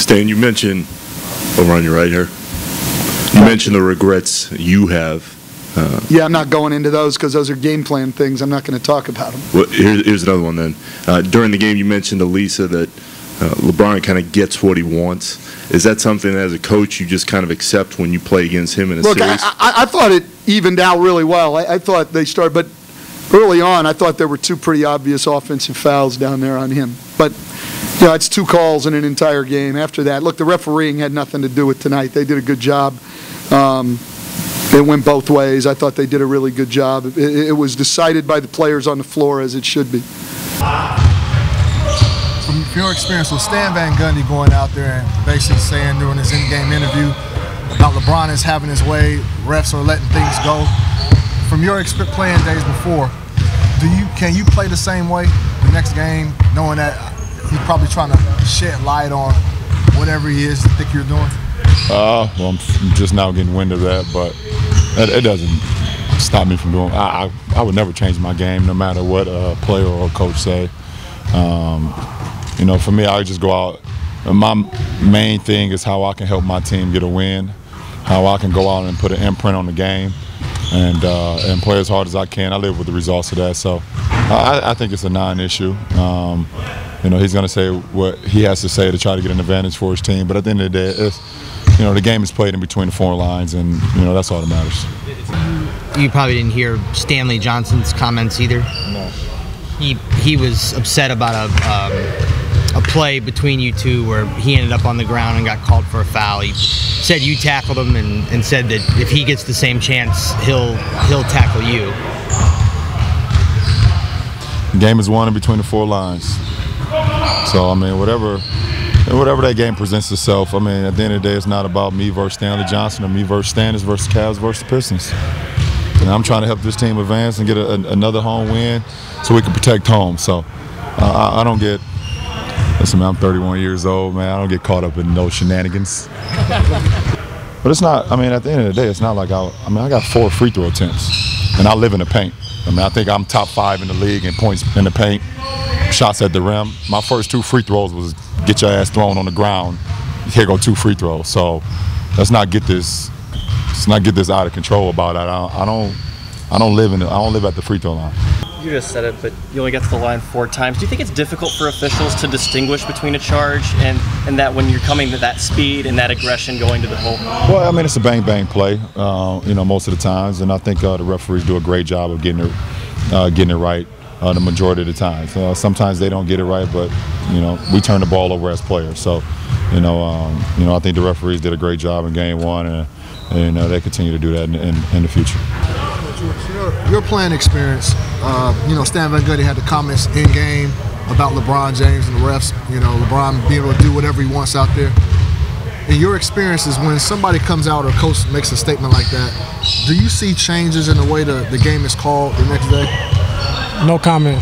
Stan, you mentioned, over on your right here, you mentioned the regrets you have. Yeah, I'm not going into those because those are game plan things. I'm not going to talk about them. Well, here's another one then. During the game, you mentioned to Lisa that LeBron kind of gets what he wants. Is that something that as a coach you just kind of accept when you play against him in a series? Look, I thought it evened out really well. I thought they started, but early on I thought there were two pretty obvious offensive fouls down there on him. But, you know, it's 2 calls in an entire game. After that, look, the refereeing had nothing to do with tonight. They did a good job. It went both ways. I thought they did a really good job. It was decided by the players on the floor as it should be. From your experience with Stan Van Gundy going out there and basically saying during his in-game interview about LeBron is having his way, refs are letting things go. From your playing days before, can you play the same way the next game, knowing that he's probably trying to shed light on whatever he is you think you're doing? Well, I'm just now getting wind of that, but it doesn't stop me from doing. I would never change my game, no matter what a player or a coach say. You know, for me, I just go out. My main thing is how I can help my team get a win, how I can go out and put an imprint on the game, and play as hard as I can. I live with the results of that, so I think it's a non-issue. You know, he's going to say what he has to say to try to get an advantage for his team, but at the end of the day, you know, the game is played in between the 4 lines, and you know that's all that matters. You probably didn't hear Stanley Johnson's comments either. No. He was upset about a play between you two where he ended up on the ground and got called for a foul. He said you tackled him and said that if he gets the same chance, he'll tackle you. The game is won in between the 4 lines. So I mean, whatever that game presents itself, I mean, at the end of the day, it's not about me versus Stanley Johnson or me versus Stan. It's versus Cavs versus the Pistons. And I'm trying to help this team advance and get another home win so we can protect home. So I don't get, listen, man, I'm 31 years old, man. I don't get caught up in no shenanigans. But it's not, I mean, at the end of the day, it's not like I got 4 free throw attempts, and I live in the paint. I mean, I think I'm top 5 in the league in points in the paint, shots at the rim. My first 2 free throws was get your ass thrown on the ground. Here go 2 free throws. So let's not get this out of control about it. I don't live at the free throw line. You just said it, but you only get to the line 4 times. Do you think it's difficult for officials to distinguish between a charge and that when you're coming to that speed and that aggression going to the hole? Well, I mean, it's a bang-bang play, you know, most of the times, and I think the referees do a great job of getting it right the majority of the time. Sometimes they don't get it right, but you know, we turn the ball over as players. So, you know, I think the referees did a great job in Game 1, and they continue to do that in the future. Your playing experience, you know, Stan Van Gundy had the comments in game about LeBron James and the refs, you know, LeBron being able to do whatever he wants out there. In your experiences, when somebody comes out or a coach makes a statement like that, do you see changes in the way the game is called the next day? No comment.